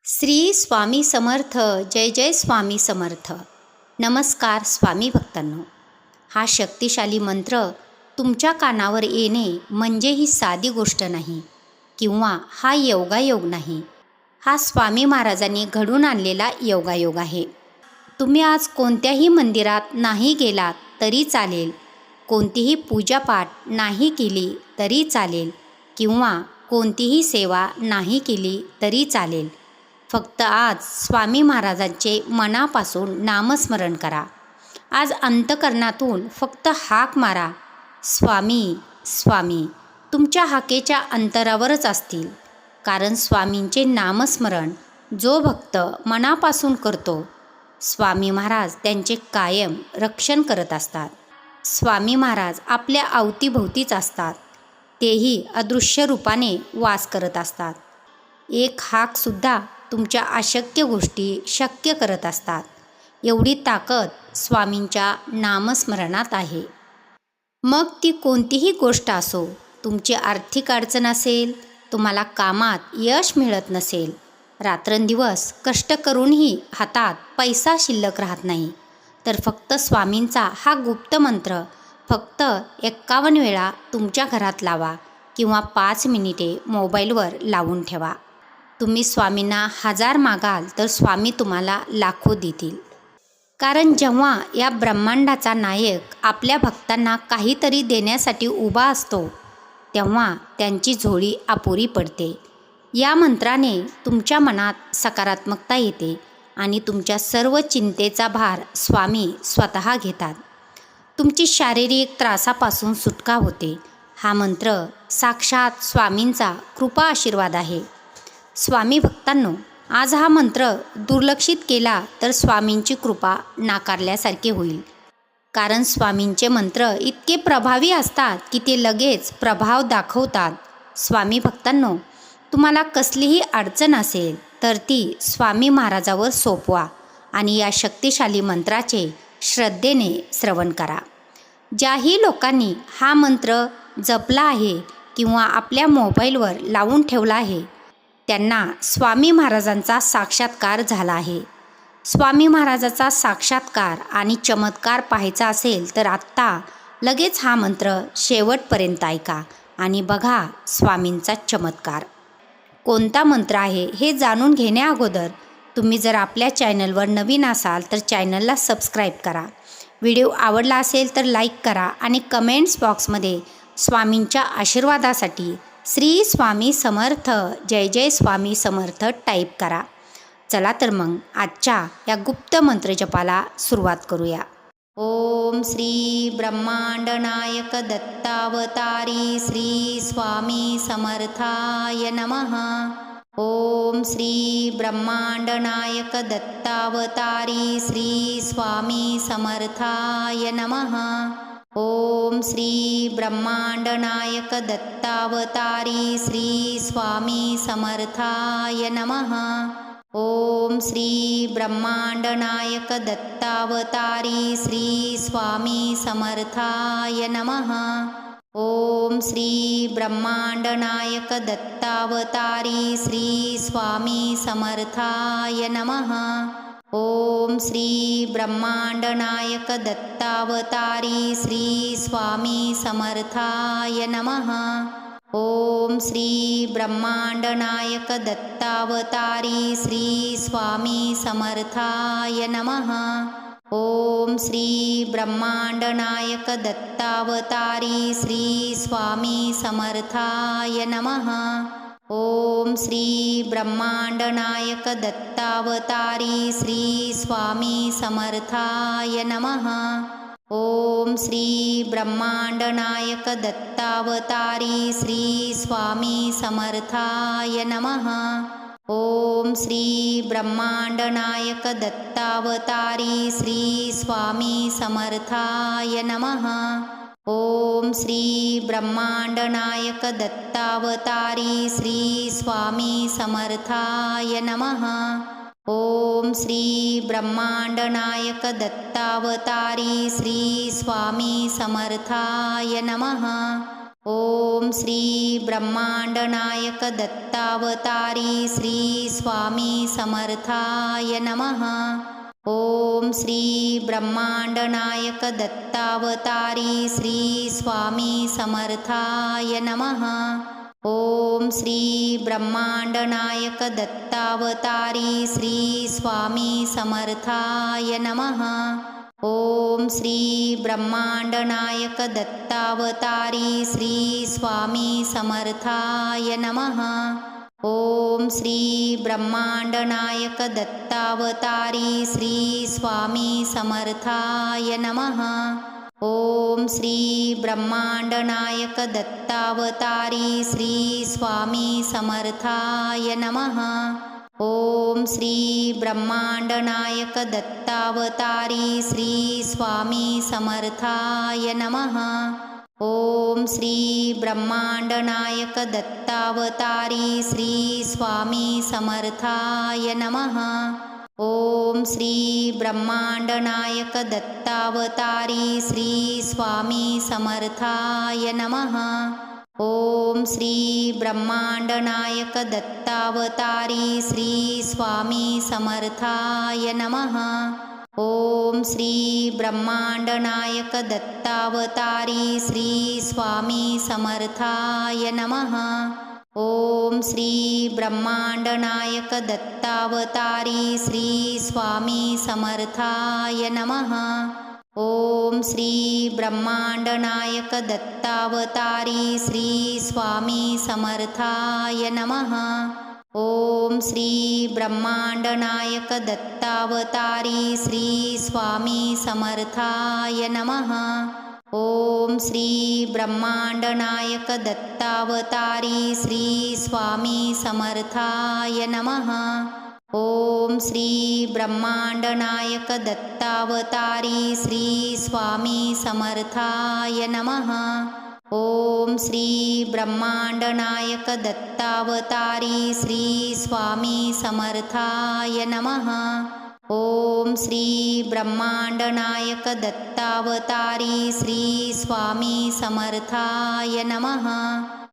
श्री स्वामी समर्थ. जय जय स्वामी समर्थ. नमस्कार स्वामी भक्तांनो. हा शक्तिशाली मंत्र तुमच्या कानावर येणे म्हणजे ही साधी गोष्ट नाही किंवा हा योगायोग नाही. हा स्वामी महाराजांनी घडून आणलेला योगायोग आहे. तुम्ही आज कोणत्याही मंदिरात नाही गेलात तरी चालेल, कोणतीही पूजापाठ नाही केली तरी चालेल किंवा कोणतीही सेवा नाही केली तरी चालेल. फक्त आज स्वामी महाराजांचे मनापासून नामस्मरण करा. आज अंतकरणातून फक्त हाक मारा, स्वामी स्वामी. तुमच्या हाकेच्या अंतरावरच असतील, कारण स्वामींचे नामस्मरण जो भक्त मनापासून करतो, स्वामी महाराज त्यांचे कायम रक्षण करत असतात. स्वामी महाराज आपल्या अवतीभोवतीच असतात, तेही अदृश्य रूपाने वास करत असतात. एक हाकसुद्धा तुमच्या अशक्य गोष्टी शक्य करत असतात. एवढी ताकद स्वामींच्या नामस्मरणात आहे. मग ती कोणतीही गोष्ट असो, तुमची आर्थिक अडचण असेल, तुम्हाला कामात यश मिळत नसेल, रात्रंदिवस कष्ट करूनही हातात पैसा शिल्लक राहत नाही, तर फक्त स्वामींचा हा गुप्त मंत्र फक्त 51 वेळा तुमच्या घरात लावा किंवा 5 मिनिटे मोबाईलवर लावून ठेवा. तुम्ही स्वामींना 1000 मागाल तर स्वामी तुम्हाला लाखो देतील. कारण जेव्हा या ब्रह्मांडाचा नायक आपल्या भक्तांना काहीतरी देण्यासाठी उभा असतो, तेव्हा त्यांची झोळी अपुरी पडते. या मंत्राने तुमच्या मनात सकारात्मकता येते आणि तुमच्या सर्व चिंतेचा भार स्वामी स्वतः घेतात. तुमची शारीरिक त्रासापासून सुटका होते. हा मंत्र साक्षात स्वामींचा कृपा आशीर्वाद आहे. स्वामी भक्तांनो, आज हा मंत्र दुर्लक्षित केला तर स्वामींची कृपा नाकारल्यासारखे होईल. कारण स्वामींचे मंत्र इतके प्रभावी असतात की ते लगेच प्रभाव दाखवतात. स्वामी भक्तांनो, तुम्हाला कसलीही अडचण असेल तर ती स्वामी महाराजावर सोपवा आणि या शक्तिशाली मंत्राचे श्रद्धेने श्रवण करा. ज्याही लोकांनी हा मंत्र जपला आहे किंवा आपल्या मोबाईलवर लावून ठेवला आहे, त्यांना स्वामी महाराजांचा साक्षात्कार झाला आहे. स्वामी महाराजाचा साक्षात्कार आणि चमत्कार पाहायचा असेल तर आत्ता लगेच हा मंत्र शेवटपर्यंत ऐका आणि बघा स्वामींचा चमत्कार. कोणता मंत्र आहे हे जाणून घेण्याअगोदर तुम्ही जर आपल्या चॅनलवर नवीन असाल तर चॅनलला सबस्क्राईब करा. व्हिडिओ आवडला असेल तर लाईक करा आणि कमेंट्स बॉक्समध्ये स्वामींच्या आशीर्वादासाठी श्री स्वामी समर्थ, जय जय स्वामी समर्थ टाईप करा. चला तर मग आजच्या या गुप्त मंत्रजपाला सुरुवात करूया. ओम श्री ब्रह्मांड नायक दत्तावतारी श्री स्वामी समर्थाय नमः. ओम श्री ब्रह्मांड नायक दत्तावतारी श्री स्वामी समर्थाय नमः. ओम श्री ब्रह्मांड नायक दत्तावतारी श्री स्वामी समर्थाय नमः. ओम श्री ब्रह्मांड नायक दत्तावतारी श्री स्वामी समर्थाय नमः. ओम श्री ब्रह्मांड नायक दत्तावतारी श्री स्वामी समर्थाय नमः. ओम श्री ब्रह्मांड नायक दत्तावतारी श्री स्वामी समर्थाय नमः. ओम श्री ब्रह्मांड नायक दत्तावतारी श्री स्वामी समर्थाय नमः. ओम श्री ब्रह्मांड नायक दत्तावतारी श्री स्वामी समर्थाय नमः. ओम श्री ब्रह्मांड नायक दत्तावतारी श्री स्वामी समर्थाय नमः. ओम श्री ब्रह्मांड नायक दत्तावतारी श्री स्वामी समर्थाय नमः. ओम श्री ब्रह्मांड नायक दत्तावतारी श्री स्वामी समर्थाय नमः. ओम श्री ब्रह्मांड नायक दत्तावतारी श्री स्वामी समर्थाय नमः. ओम श्री ब्रह्मांड नायक दत्तावतारी श्री स्वामी समर्थाय नमः. ओम श्री ब्रह्मांडनायक दत्तावतारी श्री स्वामी समर्थाय नमः। ओम श्री ब्रह्मांडनायक दत्तावतारी श्री स्वामी समर्थाय नमः। ओम श्री ब्रह्मांडनायक दत्तावतारी श्री स्वामी समर्थाय नमः। ओम श्री ब्रह्मांडनायक दत्तावतारी श्री स्वामी समर्थाय नमः। ओम श्री ब्रह्मांडनायक दत्तावतारी श्री स्वामी समर्थाय नमः। ओम श्री ब्रह्मांडनायक दत्तावतारी श्री स्वामी समर्थाय नमः। ओम श्री ब्रह्मांडनायक दत्तावतारी श्री स्वामी समर्थाय नमः। ओम श्री ब्रह्मांडनायक दत्तावतारी श्री स्वामी समर्थाय नमः। ओम श्री ब्रह्मांडनायक दत्तावतारी श्री स्वामी समर्थाय नमः। ओम श्री ब्रह्मांडनायक दत्तावतारी श्री स्वामी समर्थाय नमः। ओम श्री ब्रह्मांडनायक दत्तावतारी श्री स्वामी समर्थाय नमः। ओम श्री ब्रह्मांडनायक दत्तावतारी श्री स्वामी समर्थाय नमः। ओम श्री ब्रह्मांडनायक दत्तावतारी श्री स्वामी समर्थाय नमः। ओम श्री ब्रह्मांडनायक दत्तावतारी श्री स्वामी समर्थाय नमः। ओम श्री ब्रह्मांडनायक दत्तावतारी श्री स्वामी समर्थाय नमः। ओम श्री ब्रह्मांडनायक दत्तावतारी श्री स्वामी समर्थाय नमः। ओम श्री ब्रह्मांडनायक दत्तावतारी श्री स्वामी समर्थाय नमः। ओम श्री ब्रह्मांडनायक दत्तावतारी श्री स्वामी समर्थाय नमः।